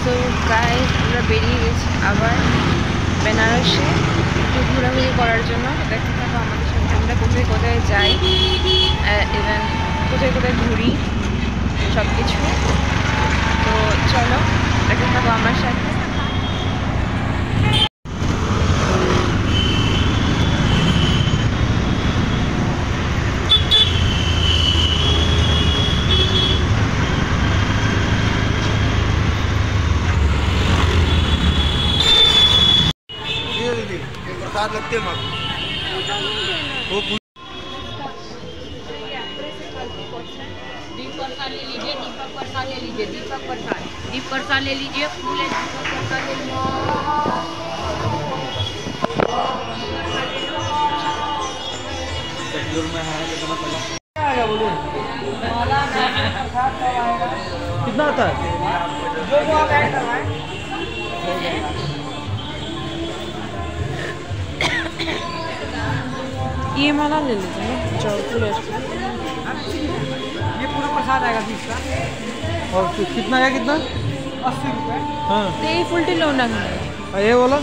So guys আমরা বেরিয়ে গেছি আবার বেনারসে একটু ঘোরাঘুরি করার জন্য। দেখতে থাকো আমাদের সাথে আমরা কোথায় কোথায় যাই, ইভেন কোথায় কোথায় ঘুরি, সব কিছু। তো চলো দেখতে থাকো আমার সাথে। लगते हैं वो दीपक प्रसाद ले लीजिए, दीपक प्रसाद ले लीजिए, दीपक प्रसाद ले लीजिए, फूल है दीपक प्रसाद ले लीजिए। कितना आता है? ये माला ले लीजिए जो पूरा ये पूरा प्रसाद आएगा 20 का। और कितना है? कितना? 80 रुपये। हाँ तो ये फुलटी लो ना, ये वाला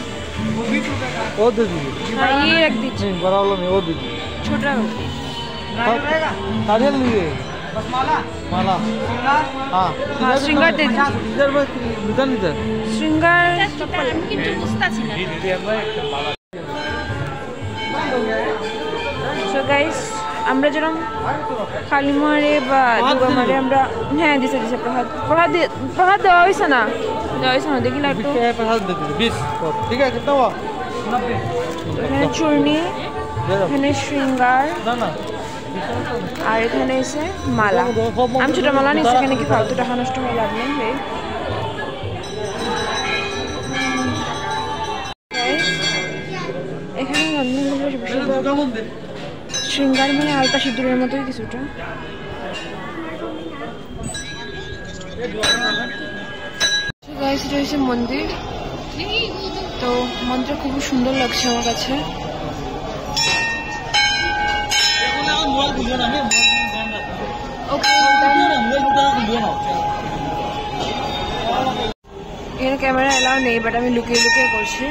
वो 20 रुपये का। वो दे दीजिए। हाँ ये रख दीजिए, बड़ा वाला नहीं, वो दीजिए। छोटा नारियल लीजिए, बस माला माला। हाँ हाँ श्रृंगार दे दीजिए। इधर श्रृंगार किंतु बुझता ছিল। সো গাইস আমরা যেরকম কালীমারে বা দুর্গামারে আমরা হ্যাঁ দিছে প্রসাদ দেওয়া হয়েছে না দেখি লাড্ডু प्रसाद दे दीजिए 20। ठीक है, कितना हुआ? 90। এখানে চূর্ণি, এখানে শৃঙ্গার, ना ना আর এখানে এসে মালা। আমি ছোট মালা নিচ্ছি, এখানে কি ফালতু টাকা নষ্ট হয়ে লাভ নেই। এখানে রন্ধনগুলো শৃঙ্গার মানে আলতা সিঁদুরের মতোই কিছুটা। গাইস এটা হচ্ছে মন্দির, তো মন্দিরটা খুবই সুন্দর লাগছে আমার কাছে। এখানে ক্যামেরা এলাও নেই, বাট আমি লুকিয়ে লুকিয়ে করছি।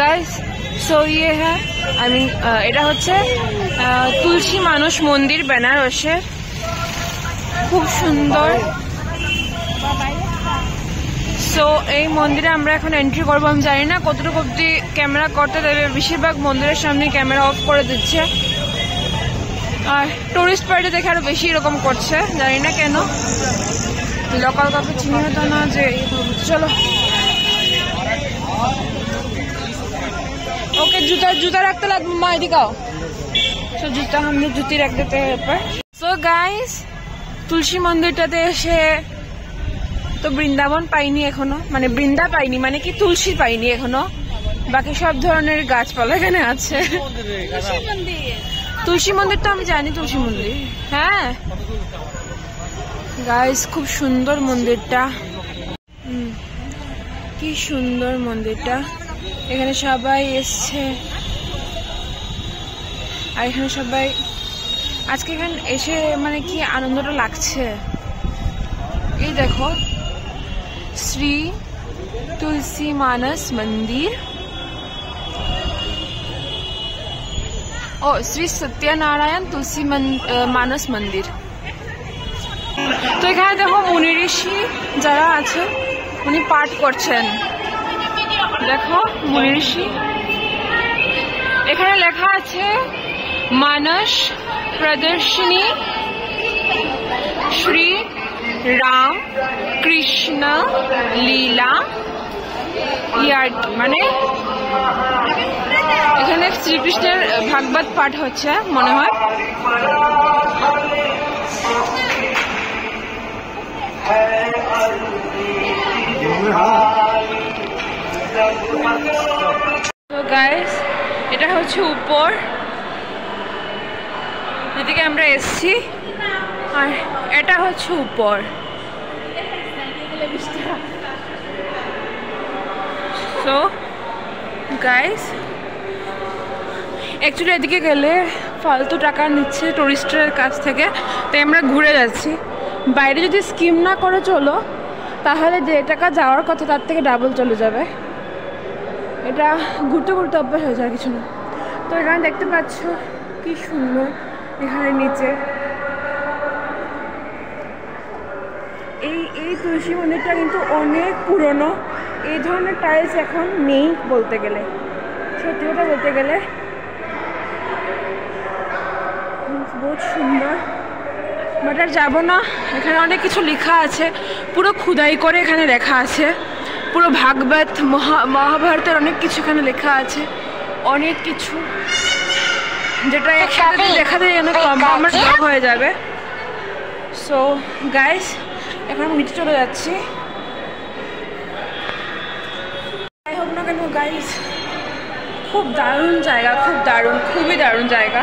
গাইস সো ইয়ে হ্যাঁ আই মিন এটা হচ্ছে তুলসী মানুষ মন্দির বেনারসে, খুব সুন্দর। সো এই মন্দিরে আমরা এখন এন্ট্রি করবো। আমি জানি না কতটুকু অব্দি ক্যামেরা করতে দেবে, বেশিরভাগ মন্দিরের সামনে ক্যামেরা অফ করে দিচ্ছে, আর টুরিস্ট পার্টি দেখে আরো বেশি এরকম করছে, জানি না কেন। লোকাল কাউকে চিনি হতো না যে। চলো ओके जूता रखते लागবে মা, এদিকে आओ। সো জুতা हमने जूती रख देते हैं ऊपर। सो गाइस তুলসী মন্দিরটাতে এসে তো বৃন্দাবন পাইনি এখনো, মানে বৃন্দা পাইনি, মানে কি তুলসী পাইনি এখনো। বাকি সব ধরনের গাছপালা এখানে আছে। তুলসী মন্দির তো আমি জানি, তুলসী মন্দির হ্যাঁ। গাইস খুব সুন্দর মন্দিরটা, কি সুন্দর মন্দিরটা। এখানে সবাই এসছে, আর এখানে সবাই আজকে এখানে এসে মানে কি আনন্দটা লাগছে। এই দেখো শ্রী তুলসী মানস মন্দির, ও শ্রী সত্যনারায়ণ তুলসী মানস মন্দির। তো এখানে দেখো মুনি ঋষি যারা আছে উনি পাঠ করছেন, দেখো মুনি ঋষি। এখানে লেখা আছে মানস প্রদর্শনী শ্রী রাম কৃষ্ণ লীলা ইয়ার, মানে এখানে শ্রীকৃষ্ণের ভাগবত পাঠ হচ্ছে মনে হয়। তো গাইস এটা হচ্ছে উপর যেদিকে আমরা এসছি, আর এটা হচ্ছে উপর। সো গাইস, অ্যাকচুয়ালি এদিকে গেলে ফালতু টাকা নিচ্ছে টুরিস্টের কাছ থেকে, তাই আমরা ঘুরে যাচ্ছি। বাইরে যদি স্কিম না করে চলো তাহলে যে টাকা যাওয়ার কথা তার থেকে ডাবল চলে যাবে। এটা ঘুরতে ঘুরতে অভ্যাস হয়ে যায়, কিছু না। তো এখানে দেখতে পাচ্ছ কি সুন্দর, এখানে নিচে এই তুলসী মন্দিরটা কিন্তু অনেক পুরনো। এই ধরনের টাইলস এখন নেই বলতে গেলে, সত্যি কথা বলতে গেলে। বহুত সুন্দর, বাট আর যাবো না। এখানে অনেক কিছু লেখা আছে, পুরো খুদাই করে এখানে লেখা আছে, পুরো ভাগবত মহাভারতের অনেক কিছু এখানে লেখা আছে, অনেক কিছু, যেটা একসাথে দেখাতে অনেক আমার ব্লগ হয়ে যাবে। সো গাইস, এখন আমি নিচে চলে যাচ্ছি। যাই হোক না কেন গাইস, খুব দারুণ জায়গা, খুব দারুণ, খুবই দারুণ জায়গা।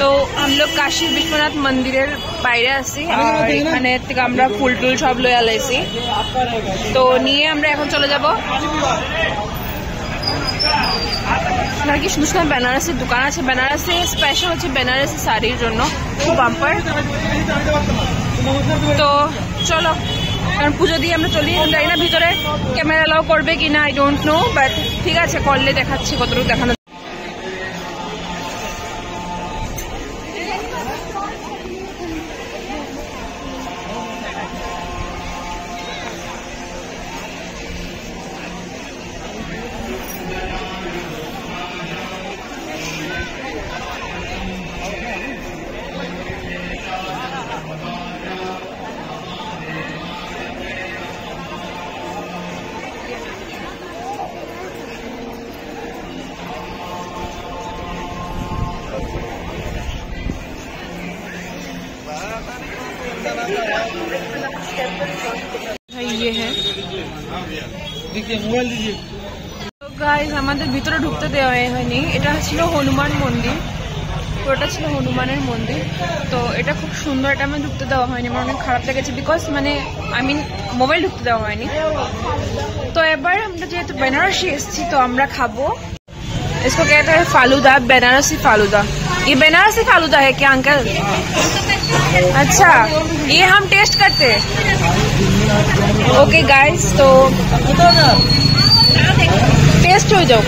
তো আমরা কাশী বিশ্বনাথ মন্দিরের বাইরে আছি, আর এখানে থেকে আমরা ফুল টুল সব লয়ে আলাইছি। তো নিয়ে আমরা এখন চলে যাব। আর কি সুন্দর সুন্দর বেনারসির দোকান আছে, বেনারসি স্পেশাল হচ্ছে বেনারসি শাড়ির জন্য, খুব বাম্পার। তো চলো, কারণ পুজো দিয়ে আমরা চলি, জানি না ভিতরে ক্যামেরা অ্যালাউ করবে কিনা, আই ডোন্ট নো, বাট ঠিক আছে, করলে দেখাচ্ছি কতটুকু দেখানো। ये है মোবাইল দিজিয়ে। তো গাইস, আমাদের ভিতরে ঢুকতে দেওয়া হয়নি। এটা ছিল হনুমান মন্দির, ওটা ছিল হনুমানের মন্দির। তো এটা খুব সুন্দর, এটা আমার ঢুকতে দেওয়া হয়নি, আমার অনেক খারাপ লেগেছে, বিকজ মানে মোবাইল ঢুকতে দেওয়া হয়নি। তো এবার আমরা যেহেতু বেনারসি এসেছি, তো আমরা খাবো, इसको कहते हैं फालूदा, बनारसी फालूदा। ये बनारसी फालूदा है क्या अंकल? अच्छा, ये हम टेस्ट करते हैं। ओके गाइस, तो टेस्ट हो जाओ।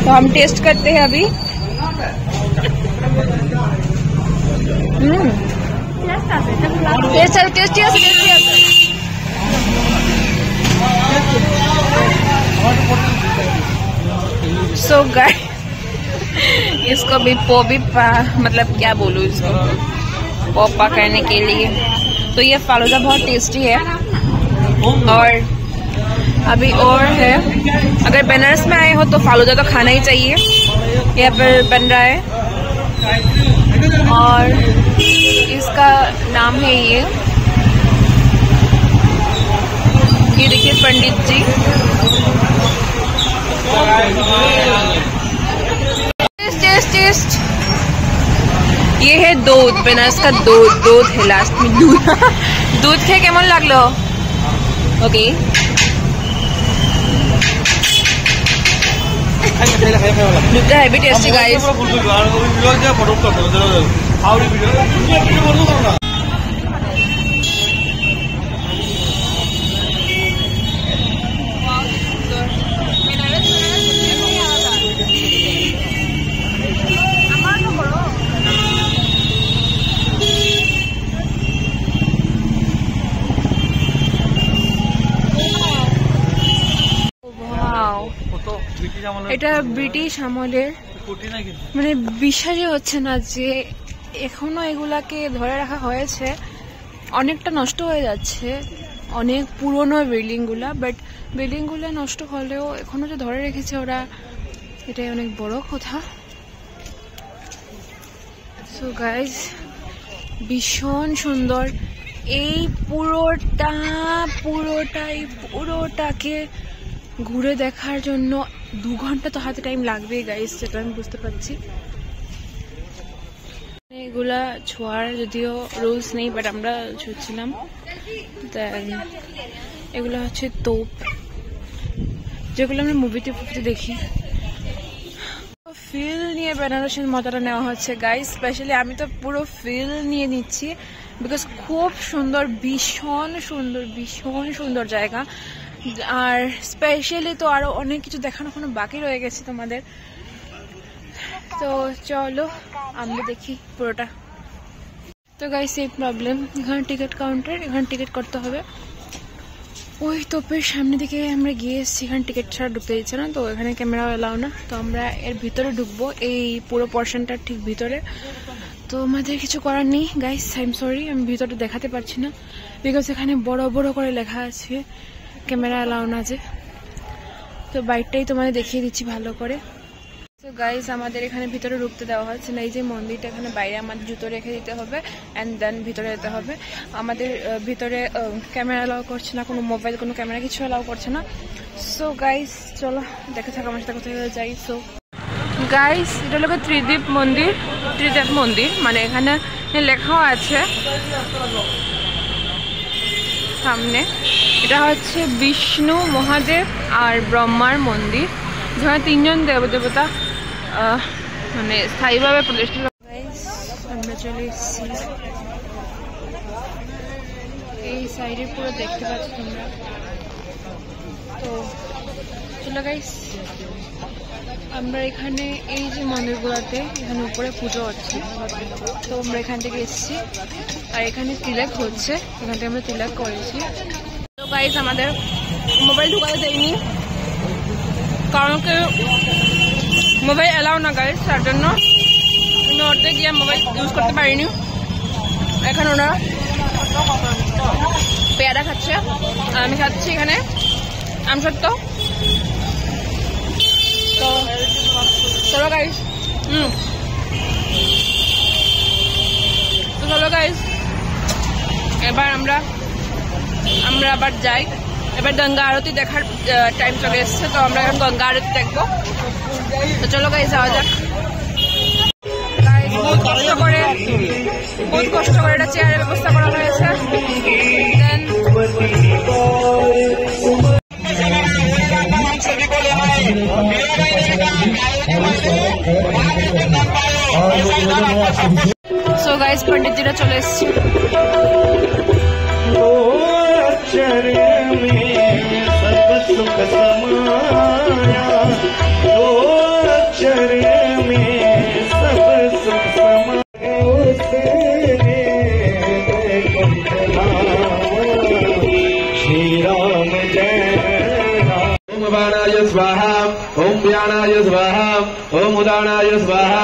तो हम टेस्ट करते हैं अभी। टेस्टी है। सो गाइस, इसको भी मतलब क्या बोलूं, इसको पोपा करने के लिए। तो ये फालूदा बहुत टेस्टी है। और अभी और है, अगर बनारस में आए हो तो फालूदा तो खाना ही चाहिए। यहाँ पर बन रहा है और इसका नाम है ये देखिए पंडित जी। टेस्ट ये है दूध, बनारस का दूध है, लास्ट में दूध খেয়ে কেমন লাগলো? ओके, दूधটা হেভি টেস্টি গাইস। এটা ব্রিটিশ আমলের, মানে বিশ্বাসই হচ্ছে না যে এখনো এগুলাকে ধরে রাখা হয়েছে। অনেকটা নষ্ট হয়ে যাচ্ছে, অনেক পুরনো বিল্ডিংগুলা, বাট বিল্ডিংগুলো নষ্ট হলেও এখনো যে ধরে রেখেছে ওরা, এটাই অনেক বড় কথা। সো গাইজ, ভীষণ সুন্দর এই পুরোটাকে ঘুরে দেখার জন্য 2 ঘন্টা তো হাতে টাইম লাগবেই গাইস, যেটা আমি বুঝতে পারছি। এগুলা ছোঁয়ার যদিও রুলস নেই, বাট আমরা ছুঁচ্ছিলাম। দেন এগুলো হচ্ছে তোপ, যেগুলো আমরা মুভিতে দেখি। ফিল নিয়ে বেনারসের মজাটা নেওয়া হচ্ছে গাইস। স্পেশালি আমি তো পুরো ফিল নিয়ে নিচ্ছি, বিকজ খুব সুন্দর, ভীষণ সুন্দর, ভীষণ সুন্দর জায়গা। আর স্পেশালি তো আরো অনেক কিছু দেখানো কোনো বাকি রয়ে গেছে তোমাদের। তো চলো আমরা দেখি পুরোটা। তো গাইস এই প্রবলেম, এখানে টিকিট কাউন্টার, এখানে টিকিট করতে হবে। ওই তোপের সামনে দিকে আমরা গিয়ে এসেছি, এখানে টিকিট ছাড়া ঢুকতে দিচ্ছে না, তো এখানে ক্যামেরা এলাও না। তো আমরা এর ভিতরে ঢুকবো, এই পুরো পোর্শনটার ঠিক ভিতরে। তো আমাদের কিছু করার নেই গাইস, আই এম সরি, আমি ভিতরে দেখাতে পারছি না, বিকজ এখানে বড় বড় করে লেখা আছে ক্যামেরা এলাও না যে। তো বাইকটাই তোমাদের দেখিয়ে দিচ্ছি ভালো করে। তো গাইস আমাদের এখানে ভিতরে ঢুকতে দেওয়া হচ্ছে না, এই যে মন্দিরটা, এখানে বাইরে আমাদের জুতো রেখে দিতে হবে অ্যান্ড দেন ভিতরে যেতে হবে। আমাদের ভিতরে ক্যামেরা অ্যালাউ করছে না, কোনো মোবাইল, কোনো ক্যামেরা কিছু অ্যালাউ করছে না। সো গাইস চলো দেখে থাকো আমার সাথে কোথায় যাই। সো গাইস এটা হলো ত্রিদীপ মন্দির, ত্রিদেব মন্দির, মানে এখানে লেখাও আছে সামনে। এটা হচ্ছে বিষ্ণু, মহাদেব আর ব্রহ্মার মন্দির, যেখানে 3 জন দেবদেবতা মানে স্থায়ীভাবে প্রতিষ্ঠিত। আমরা চলে এসেছি এই সাইডে, পুরো দেখতে পাচ্ছ তোমরা। তো চলো গাইস আমরা এখানে এই যে মন্দিরগুলোতে এখানে উপরে পুজো হচ্ছে, তো আমরা এখান থেকে এসেছি। আর এখানে তিলক হচ্ছে, এখান থেকে আমরা তিলক করেছি। তো গাইস আমাদের মোবাইল ঢুকাতে দেয়নি, কারণ কি মোবাইল এলাও না গাইস, তার জন্য আমি ওতে গিয়ে মোবাইল ইউজ করতে পারিনি। এখানে ওরা পেয়ারা খাচ্ছে আর আমি খাচ্ছি এখানে আমসত্ব। তো চলো গাইস, তো চলো গাইস এবার আমরা আবার যাই। এবার গঙ্গা আরতি দেখার টাইম চলে এসছে, তো আমরা এখন গঙ্গা আরতি দেখবো। তো চলো গাইস যাওয়া যাক। বহুত কষ্ট করে একটা চেয়ারের ব্যবস্থা করা হয়েছে। দেন সো গাইস पंडित চলে এসেছে। स्वाहा ओम व्यानाय स्वाहा ओम उदानाय स्वाहा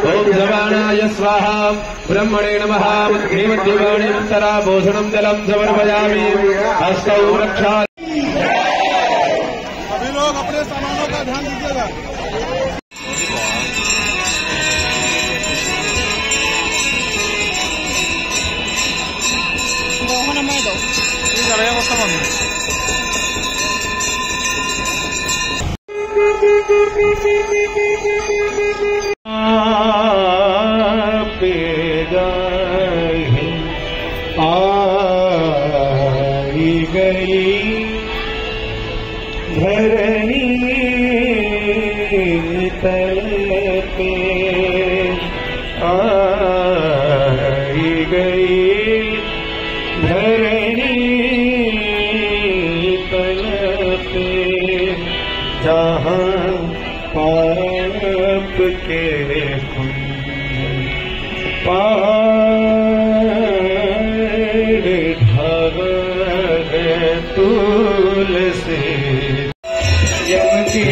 ओम जवानाय स्वाहा ब्रह्मणे नमः देवदेवाणीतरा भूषणं जलं समर्पयामि हस्तौ रक्षा। सभी लोग अपने सामानों का ध्यान दीजिएगा। आई गई धरणी तल पे आई गई धरणी तल पे जहाँ पाप के तुलसी यमकी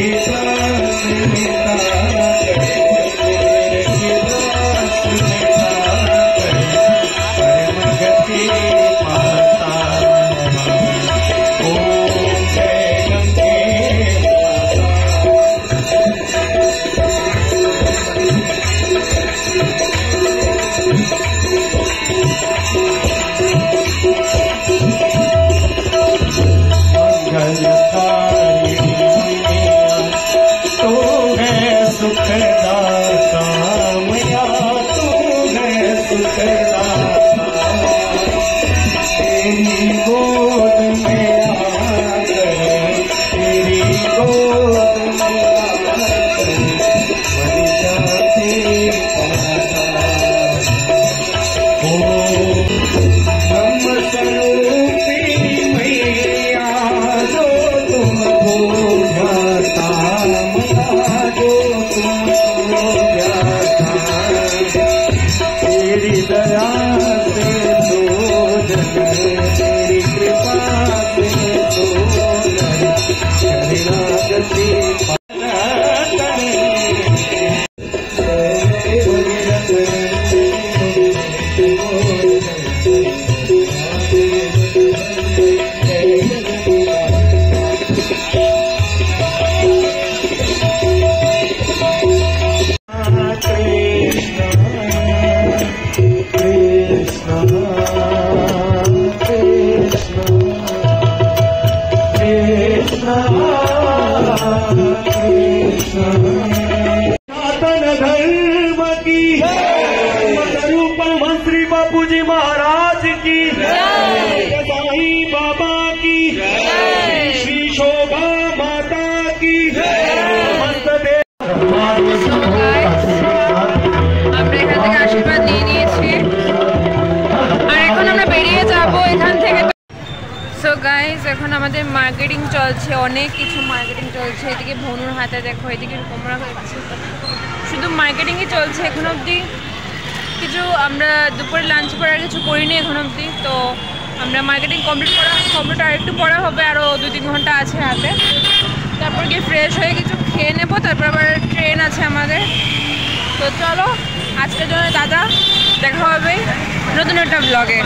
सनातन धर्म की परम श्री बापू जी महाराज की साई बाबा की श्री शोभा माता की আমরা এখান থেকে আশীর্বাদ নিয়ে নিয়েছি আর এখন আমরা বেরিয়ে যাব এখান থেকে। সো গাইস এখন আমাদের মার্কেটিং চলছে, অনেক কিছু মার্কেটিং চলছে। এদিকে ভনুর হাতে দেখো, এদিকে কোমরা হয়েছে, শুধু মার্কেটিংই চলছে এখন অবধি। কিছু আমরা দুপুরে লাঞ্চ করার কিছু করিনি এখন অবধি। তো আমরা মার্কেটিং কমপ্লিট আর একটু পরে হবে, আরও 2-3 ঘন্টা আছে হাতে। তারপর গিয়ে ফ্রেশ হয়ে কিছু খেয়ে নেবো, তারপর আবার ট্রেন আছে আমাদের। তো চলো আজকের জন্য দাদা, দেখা হবে নতুন একটা ব্লগে।